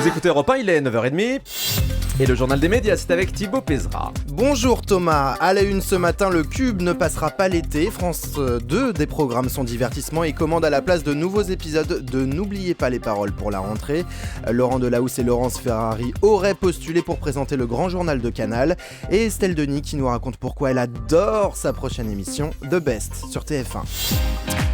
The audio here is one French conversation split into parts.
Vous écoutez Europe 1, il est 9h30. Et le journal des médias, c'est avec Thibaut Pézra. Bonjour Thomas, à la une ce matin, le Cube ne passera pas l'été. France 2 déprogramme son divertissement et commande à la place de nouveaux épisodes de N'oubliez pas les paroles pour la rentrée. Laurent Delahousse et Laurence Ferrari auraient postulé pour présenter le grand journal de Canal. Et Estelle Denis qui nous raconte pourquoi elle adore sa prochaine émission The Best sur TF1.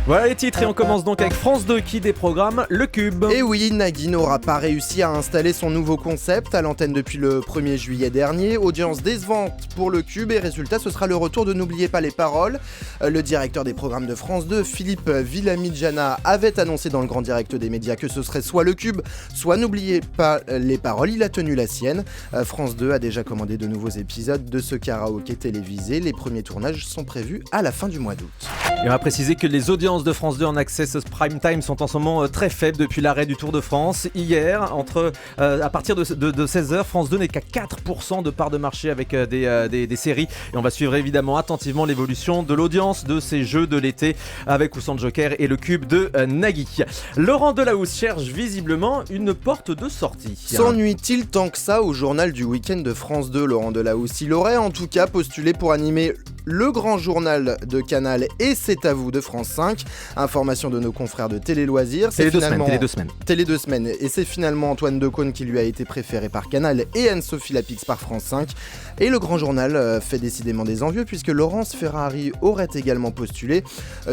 Voilà les titres et on commence donc avec France 2 qui déprogramme le Cube. Et oui, Nagui n'aura pas réussi à installer son nouveau concept à l'antenne depuis le 1er juillet dernier. Audience décevante pour le Cube et résultat, ce sera le retour de N'oubliez pas les paroles. Le directeur des programmes de France 2, Philippe Villamidjana, avait annoncé dans le grand direct des médias que ce serait soit le Cube, soit N'oubliez pas les paroles. Il a tenu la sienne. France 2 a déjà commandé de nouveaux épisodes de ce karaoké télévisé. Les premiers tournages sont prévus à la fin du mois d'août. Et on va préciser que les audiences de France 2 en access prime time sont en ce moment très faibles depuis l'arrêt du Tour de France. Hier, à partir de 16h, France 2 n'est qu'à 4% de part de marché avec des séries. Et on va suivre évidemment attentivement l'évolution de l'audience de ces jeux de l'été avec ou sans Joker et le Cube de Nagui. Laurent Delahousse cherche visiblement une porte de sortie. S'ennuie-t-il tant que ça au journal du week-end de France 2, Laurent Delahousse? Il aurait en tout cas postulé pour animer le grand journal de Canal et C'est à vous de France 5. Information de nos confrères de Télé Loisirs. Télé 2 semaines. Télé 2 semaines. Et c'est finalement Antoine Decaune qui lui a été préféré par Canal et Anne-Sophie Lapix par France 5. Et le grand journal fait décidément des envieux puisque Laurence Ferrari aurait également postulé.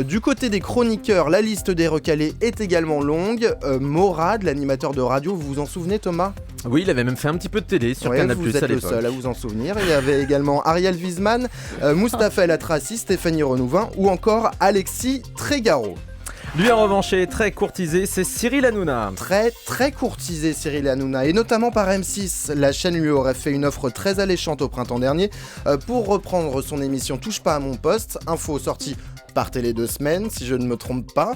Du côté des chroniqueurs, la liste des recalés est également longue. Morad, l'animateur de radio, vous vous en souvenez Thomas ? Oui, il avait même fait un petit peu de télé sur Canal+, vous êtes à le l'époque. seul à vous en souvenir. Il y avait également Ariel Wiesman, Mustapha El Atrassi, Stéphanie Renouvin ou encore Alexis Trégaro. Lui en revanche est très courtisé, c'est Cyril Hanouna. Très courtisé Cyril Hanouna, et notamment par M6. La chaîne lui aurait fait une offre très alléchante au printemps dernier pour reprendre son émission Touche pas à mon poste. Info sortie par Télé 2 semaines, si je ne me trompe pas.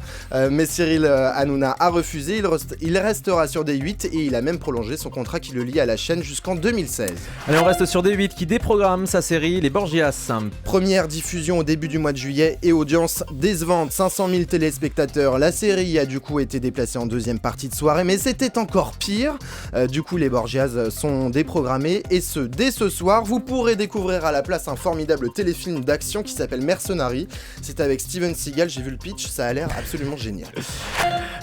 Mais Cyril Hanouna a refusé, il restera sur D8 et il a même prolongé son contrat qui le lie à la chaîne jusqu'en 2016. Allez, on reste sur D8 qui déprogramme sa série Les Borgias. Première diffusion au début du mois de juillet et audience décevante, 500 000 téléspectateurs. La série a du coup été déplacée en deuxième partie de soirée, mais c'était encore pire. Du coup, Les Borgias sont déprogrammés et dès ce soir, vous pourrez découvrir à la place un formidable téléfilm d'action qui s'appelle Mercenary. C'est avec Steven Seagal, j'ai vu le pitch, ça a l'air absolument génial.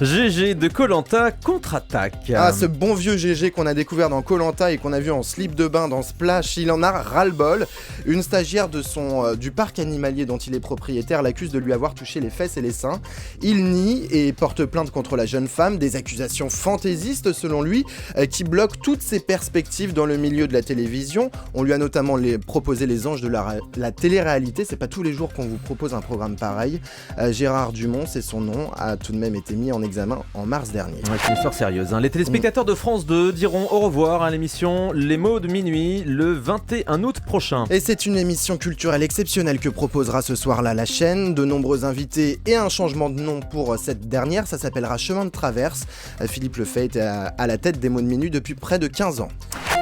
GG de Koh-Lanta contre-attaque. Ah, ce bon vieux GG qu'on a découvert dans Koh-Lanta et qu'on a vu en slip de bain dans Splash, il en a ras-le-bol. Une stagiaire du parc animalier dont il est propriétaire l'accuse de lui avoir touché les fesses et les seins. Il nie et porte plainte contre la jeune femme, des accusations fantaisistes selon lui, qui bloquent toutes ses perspectives dans le milieu de la télévision. On lui a notamment proposé les anges de la télé-réalité, c'est pas tous les jours qu'on vous propose un programme pareil. Gérard Dumont, c'est son nom, a tout de même été mis en examen en mars dernier. Ouais, c'est une histoire sérieuse. Les téléspectateurs de France 2 diront au revoir à l'émission Les mots de minuit le 21 août prochain. Et c'est une émission culturelle exceptionnelle que proposera ce soir-là la chaîne. De nombreux invités et un changement de nom pour cette dernière, ça s'appellera Chemin de Traverse. Philippe Lefay est à la tête des mots de minuit depuis près de 15 ans.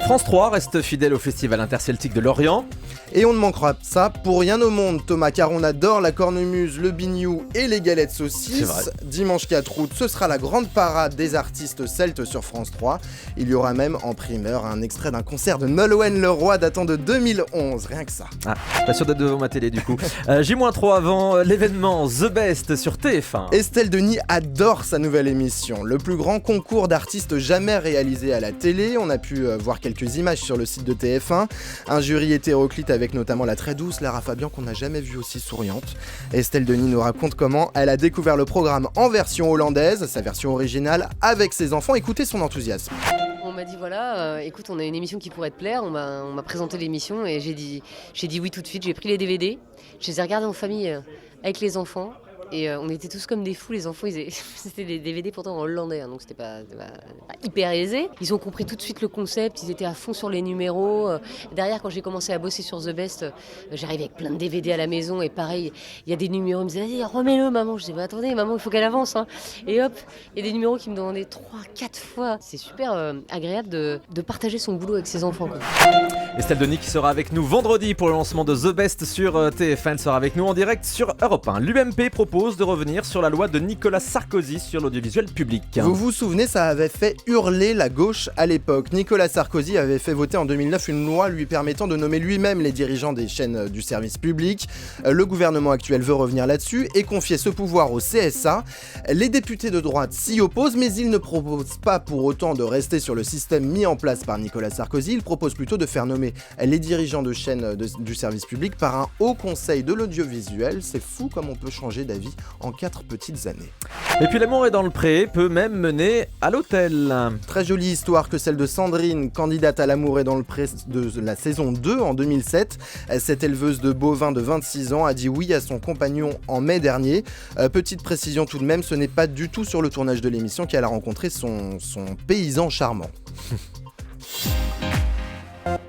France 3 reste fidèle au Festival interceltique de Lorient. Et on ne manquera pas ça pour rien au monde, Thomas, car on adore la cornemuse, le bignou et les galettes saucisses. Dimanche 4 août, ce sera la grande parade des artistes celtes sur France 3. Il y aura même en primeur un extrait d'un concert de Nolwenn Leroy datant de 2011, rien que ça. Ah, pas sûr d'être devant ma télé du coup. J-3 avant l'événement The Best sur TF1. Estelle Denis adore sa nouvelle émission, le plus grand concours d'artistes jamais réalisé à la télé. On a pu voir quelques images sur le site de TF1. Un jury hétéroclite avec notamment la très douce Lara Fabian qu'on n'a jamais vue aussi souriante. Estelle Denis nous raconte comment elle a découvert le programme en version hollandaise, sa version originale, avec ses enfants. Écoutez son enthousiasme. On m'a dit voilà, écoute, on a une émission qui pourrait te plaire. On m'a présenté l'émission et j'ai dit oui tout de suite. J'ai pris les DVD, je les ai regardés en famille avec les enfants. Et on était tous comme des fous, les enfants, c'était des DVD pourtant en hollandais, hein, donc c'était pas hyper aisé. Ils ont compris tout de suite le concept, ils étaient à fond sur les numéros. Derrière, quand j'ai commencé à bosser sur The Best, j'arrivais avec plein de DVD à la maison et pareil, il y a des numéros, ils me disaient vas-y, remets-le maman. Je disais attendez maman, il faut qu'elle avance. Hein. Et hop, il y a des numéros qui me demandaient 3-4 fois. C'est super agréable de partager son boulot avec ses enfants, quoi. Estelle Denis qui sera avec nous vendredi pour le lancement de The Best sur TF1, elle sera avec nous en direct sur Europe 1. L'UMP propose propose de revenir sur la loi de Nicolas Sarkozy sur l'audiovisuel public. Vous vous souvenez, ça avait fait hurler la gauche à l'époque. Nicolas Sarkozy avait fait voter en 2009 une loi lui permettant de nommer lui-même les dirigeants des chaînes du service public. Le gouvernement actuel veut revenir là-dessus et confier ce pouvoir au CSA. Les députés de droite s'y opposent, mais ils ne proposent pas pour autant de rester sur le système mis en place par Nicolas Sarkozy. Ils proposent plutôt de faire nommer les dirigeants de chaînes du service public par un haut conseil de l'audiovisuel. C'est fou comme on peut changer d'avis en 4 petites années. Et puis l'amour est dans le pré peut même mener à l'hôtel. Très jolie histoire que celle de Sandrine, candidate à l'amour est dans le pré de la saison 2 en 2007. Cette éleveuse de bovins de 26 ans a dit oui à son compagnon en mai dernier. Petite précision tout de même, ce n'est pas du tout sur le tournage de l'émission qu'elle a rencontré son paysan charmant.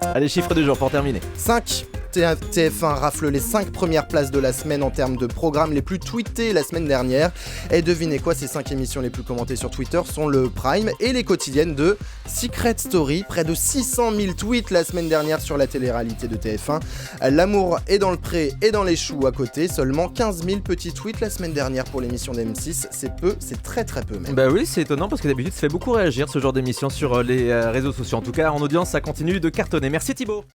Allez, chiffre du jour pour terminer. 5. TF1 rafle les 5 premières places de la semaine en termes de programmes les plus tweetés la semaine dernière. Et devinez quoi, ces 5 émissions les plus commentées sur Twitter sont le Prime et les quotidiennes de Secret Story. Près de 600 000 tweets la semaine dernière sur la télé-réalité de TF1. L'amour est dans le pré et dans les choux à côté. Seulement 15 000 petits tweets la semaine dernière pour l'émission d'M6. C'est peu, c'est très très peu même. Bah oui, c'est étonnant parce que d'habitude ça fait beaucoup réagir ce genre d'émission sur les réseaux sociaux. En tout cas, en audience, ça continue de cartonner. Merci Thibaut.